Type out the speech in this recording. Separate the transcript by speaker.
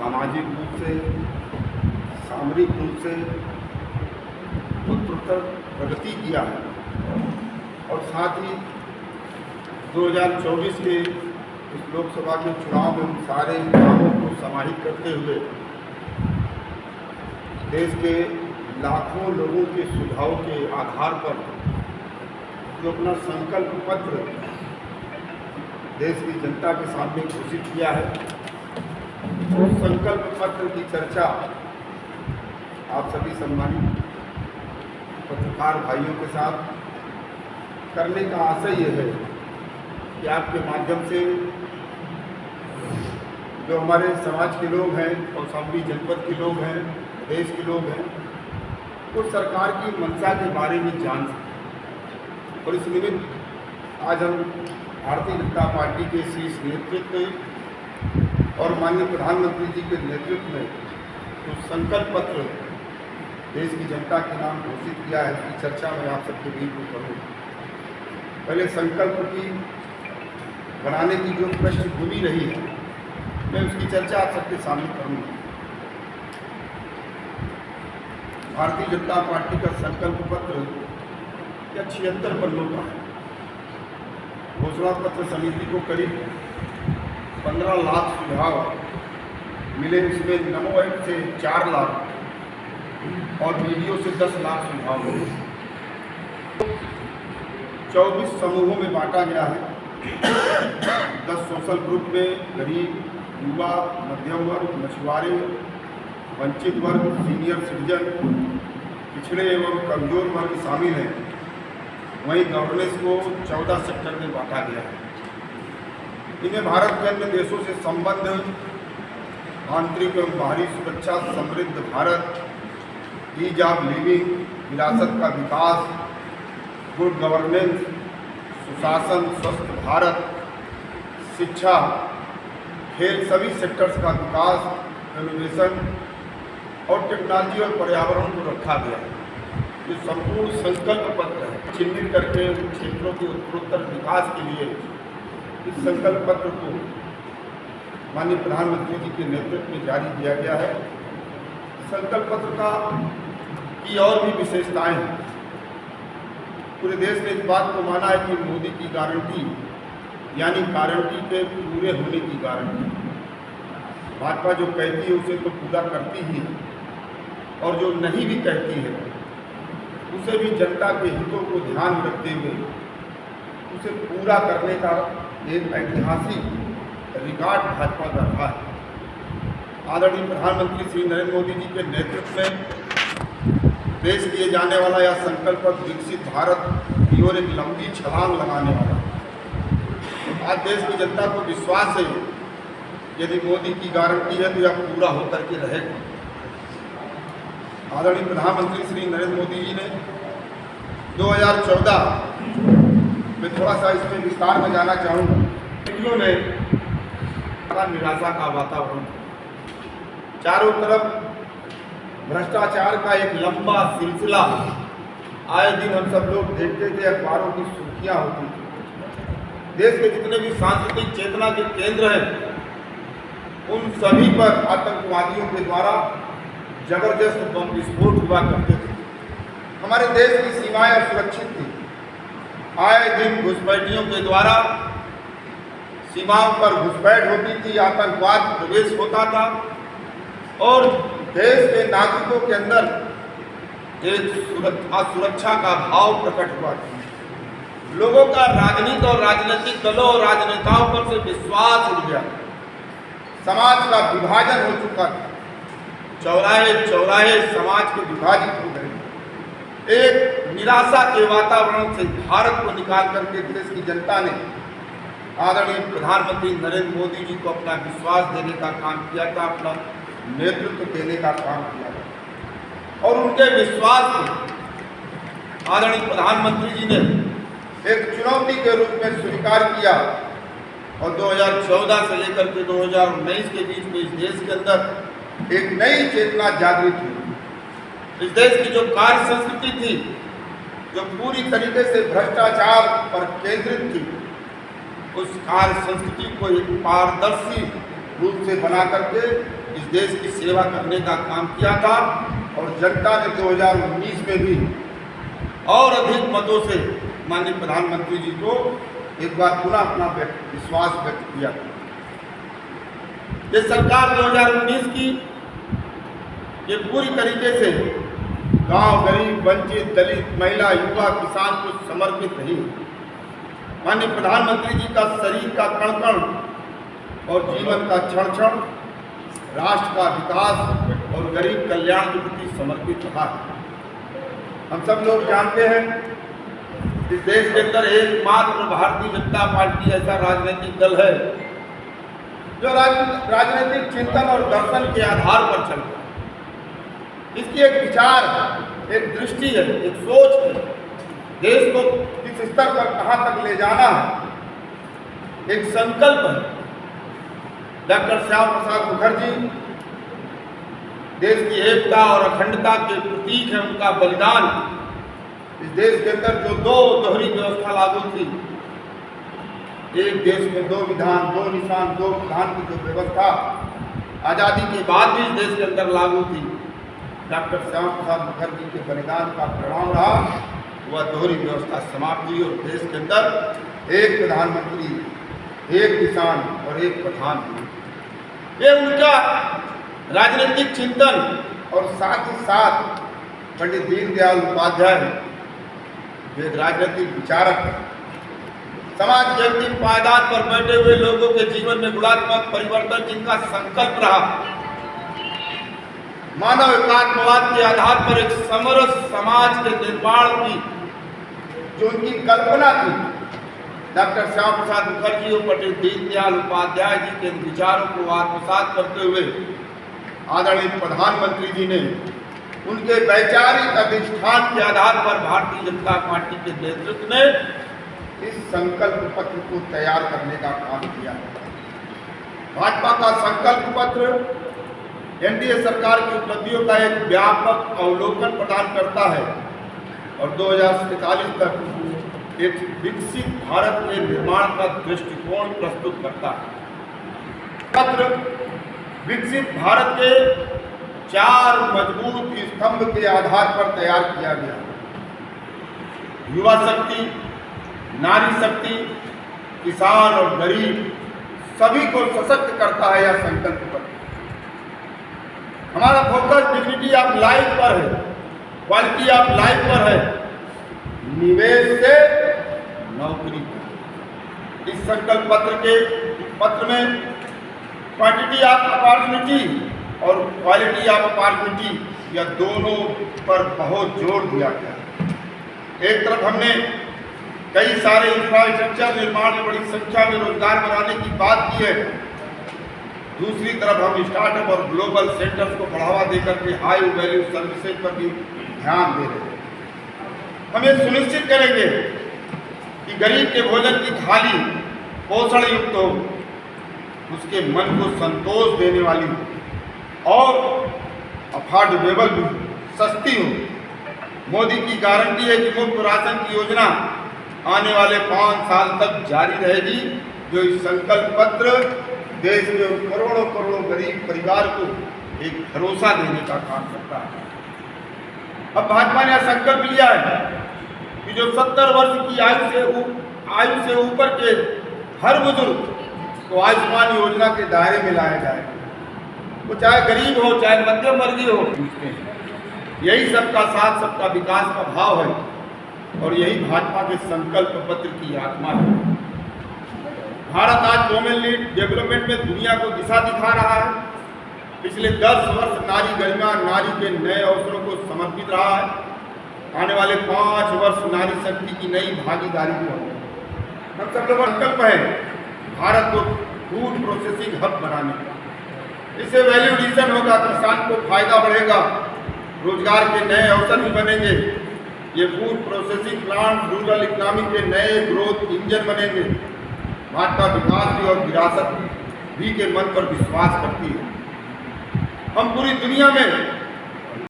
Speaker 1: सामाजिक रूप से, सामरिक रूप से उत्तरोत्तर प्रगति किया है और साथ ही 2024 के इस लोकसभा के चुनाव में उन सारे कामों को समाहित करते हुए देश के लाखों लोगों के सुझाव के आधार पर जो अपना संकल्प पत्र देश की जनता के सामने घोषित किया है, उस संकल्प पत्र की चर्चा आप सभी सम्मानित पत्रकार भाइयों के साथ करने का आशय यह है कि आपके माध्यम से जो हमारे समाज के लोग हैं, कौशाम्बी जनपद के लोग हैं, देश के लोग हैं, वो सरकार की मंशा के बारे में जान सकें। और इस निमित्त आज हम भारतीय जनता पार्टी के शीर्ष नेतृत्व और माननीय प्रधानमंत्री जी के नेतृत्व में जो संकल्प पत्र देश की जनता के नाम घोषित किया है, इसकी चर्चा मैं आप सबके बीच में करूँगा। पहले संकल्प की बनाने की जो पृष्ठभूमि रही है, मैं उसकी चर्चा आप सबके सामने करूँगा। भारतीय जनता पार्टी का संकल्प पत्र या 76 पन्नों का है। घोषणा पत्र समिति को करीब 15 लाख सुझाव मिले, इसमें नमो ऐप से 4 लाख और वीडियो से 10 लाख सुझाव मिले। 24 समूहों में बांटा गया है। 10 सोशल ग्रुप में गरीब, युवा, मध्यम वर्ग, मछुआरे, वंचित वर्ग, सीनियर सिटीजन, पिछड़े एवं कमजोर वर्ग शामिल हैं। वहीं गवर्नेंस को 14 सेक्टर में बांटा गया है। इन्हें भारत के अन्य देशों से संबंध, आंतरिक एवं बाहरी सुरक्षा, समृद्ध भारत, ईज ऑफ लिविंग, विरासत का विकास, गुड गवर्नेंस, सुशासन, स्वस्थ भारत, शिक्षा, खेल, सभी सेक्टर्स का विकास, इनोवेशन और टेक्नोलॉजी और पर्यावरण को रखा गया है। ये संपूर्ण संकल्प पत्र है। चिन्हित करके उन क्षेत्रों के उत्तरोत्तर विकास के लिए इस संकल्प पत्र को माननीय प्रधानमंत्री जी के नेतृत्व में जारी किया गया है। संकल्प पत्र की और भी विशेषताएं हैं। पूरे देश ने इस बात को माना है कि मोदी की गारंटी यानी गारंटी के पूरे होने की गारंटी। भाजपा जो कहती है उसे तो पूरा करती ही है, और जो नहीं भी कहती है उसे भी जनता के हितों को ध्यान में रखते हुए उसे पूरा करने का एक ऐतिहासिक रिकॉर्ड भाजपा का रहा है। आदरणीय प्रधानमंत्री श्री नरेंद्र मोदी जी के नेतृत्व में पेश किए जाने वाला यह संकल्प विकसित भारत की ओर एक लंबी छलांग लगाने वाला है। आज देश की जनता को विश्वास है, यदि मोदी की गारंटी है तो यह पूरा होकर के रहेगा। आदरणीय प्रधानमंत्री श्री नरेंद्र मोदी जी ने 2014 में, थोड़ा सा इसमें विस्तार में जाना चाहूँगा, वीडियो में निराशा का वातावरण, चारों तरफ भ्रष्टाचार का एक लंबा सिलसिला आए दिन हम सब लोग देखते थे, अखबारों की सुर्खियाँ होती थी। देश के जितने भी सांस्कृतिक चेतना के केंद्र हैं, उन सभी पर आतंकवादियों के द्वारा जबरदस्त बम विस्फोट हुआ करते थे। हमारे देश की सीमाएं असुरक्षित थी। आए दिन घुसपैठियों के द्वारा सीमाओं पर घुसपैठ होती थी, आतंकवाद प्रवेश होता था और देश के नागरिकों के अंदर एक असुरक्षा का भाव प्रकट हुआ था। लोगों का राजनीति और राजनीतिक दलों और राजनेताओं पर से विश्वास उठ गया। समाज का विभाजन हो चुका था। चौराहे चौराहे समाज के विभाजित हो गए। एक निराशा के वातावरण से भारत को निकाल करके देश की जनता ने आदरणीय प्रधानमंत्री नरेंद्र मोदी जी को अपना विश्वास देने का काम किया था, अपना नेतृत्व देने का काम किया था। और उनके विश्वास को आदरणीय प्रधानमंत्री जी ने एक चुनौती के रूप में स्वीकार किया और 2014 से लेकर के 2019 के बीच में इस देश के अंदर एक नई चेतना जागृत हुई। इस देश की जो कार्य संस्कृति थी, जो पूरी तरीके से भ्रष्टाचार पर केंद्रित थी, उस कार्य संस्कृति को एक पारदर्शी रूप से बना करके इस देश की सेवा करने का काम किया था और जनता ने 2019 में भी और अधिक मतों से माननीय प्रधानमंत्री जी को एक बार पुनः अपना विश्वास व्यक्त किया। ये सरकार 2019 की ये पूरी तरीके से गांव, गरीब, वंचित, दलित, महिला, युवा, किसान को समर्पित रही। माननीय प्रधानमंत्री जी का शरीर का कण कण और जीवन का क्षण क्षण राष्ट्र का विकास और गरीब कल्याण के प्रति समर्पित रहा है। हम सब लोग जानते हैं इस देश के अंदर एकमात्र भारतीय जनता पार्टी ऐसा राजनीतिक दल है जो राजनीतिक चिंतन और दर्शन के आधार पर चलता है। इसकी एक विचार है, एक दृष्टि है, एक सोच है, देश को किस स्तर पर कहां तक ले जाना है, एक संकल्प है। डॉक्टर श्यामा प्रसाद मुखर्जी देश की एकता और अखंडता के प्रतीक है। उनका बलिदान इस देश के अंदर जो दो दोहरी व्यवस्था लागू थी, एक देश में दो विधान, दो निशान, दो प्रधान की जो व्यवस्था आज़ादी के बाद भी इस देश के अंदर लागू थी, डॉक्टर श्यामा प्रसाद मुखर्जी के बलिदान का परिणाम रहा। वह दोहरी व्यवस्था समाप्त हुई और देश के अंदर एक प्रधानमंत्री, एक किसान और एक प्रधान हुई। ये उनका राजनीतिक चिंतन और साथ ही साथ पंडित दीनदयाल उपाध्याय जो एक राजनीतिक विचारक है, समाज के अंतिम पायदान पर बैठे हुए लोगों के जीवन में गुणात्मक परिवर्तन जिनका संकल्प रहा, मानव एकात्मवाद के आधार पर एक समरस समाज के निर्माण की जो उनकी कल्पना थी, डॉक्टर श्यामा प्रसाद मुखर्जी और पंडित दीनदयाल उपाध्याय जी के विचारों को आत्मसात करते हुए आदरणीय प्रधानमंत्री जी ने उनके वैचारिक अधिष्ठान के आधार पर भारतीय जनता पार्टी के नेतृत्व में इस संकल्प पत्र को तैयार करने का काम किया। भाजपा का संकल्प पत्र एनडीए सरकार की उपलब्धियों का एक व्यापक अवलोकन प्रदान करता है और 2047 तक एक विकसित भारत के निर्माण का दृष्टिकोण प्रस्तुत करता है। पत्र विकसित भारत के 4 मजबूत स्तंभ के आधार पर तैयार किया गया। युवा शक्ति, नारी शक्ति, किसान और गरीब सभी को सशक्त करता है यह संकल्प पत्र। हमारा फोकस डिग्निटी ऑफ लाइफ पर है, क्वालिटी ऑफ लाइफ पर है, निवेश से नौकरी पर। इस संकल्प पत्र में क्वांटिटी ऑफ अपॉर्चुनिटी और क्वालिटी ऑफ अपॉर्चुनिटी यह दोनों पर बहुत जोर दिया गया। एक तरफ हमने कई सारे इंफ्रास्ट्रक्चर निर्माण में बड़ी संख्या में रोजगार बनाने की बात की है, दूसरी तरफ हम स्टार्टअप और ग्लोबल सेंटर्स को बढ़ावा देकर के हाई वैल्यू सर्विसेज पर भी ध्यान दे रहे हैं। हम ये सुनिश्चित करेंगे कि गरीब के भोजन की थाली पोषण युक्त हो, उसके मन को संतोष देने वाली हो और अफोर्डेबल भी, सस्ती हो। मोदी की गारंटी है कि मुफ्त राशन की योजना आने वाले 5 साल तक जारी रहेगी, जो इस संकल्प पत्र देश के करोड़ों करोड़ों गरीब परिवार को एक भरोसा देने का काम करता है। अब भाजपा ने संकल्प लिया है कि जो 70 वर्ष की आयु से ऊपर के हर बुजुर्ग को आयुष्मान योजना के दायरे में लाया जाए, वो चाहे गरीब हो चाहे मध्यम वर्गीय हो। यही सबका साथ, सबका विकास का भाव है और यही भाजपा के संकल्प पत्र की आत्मा है। भारत आज वुमेन लीड डेवलपमेंट में दुनिया को दिशा दिखा रहा है। पिछले 10 वर्ष नारी गरिमा, नारी के नए अवसरों को समर्पित रहा है। आने वाले 5 वर्ष नारी शक्ति की नई भागीदारी भी होगी। हम सब लोगों का संकल्प है भारत को फूड प्रोसेसिंग हब बनाने का। इससे वैल्यू एडिशन होगा, किसान को फायदा बढ़ेगा, रोजगार के नए अवसर भी बनेंगे। ये food processing plant rural economy के नए ग्रोथ इंजन बनेंगे। भाजपा विकास भी और विरासत भी के मन पर विश्वास करती है। हम पूरी दुनिया में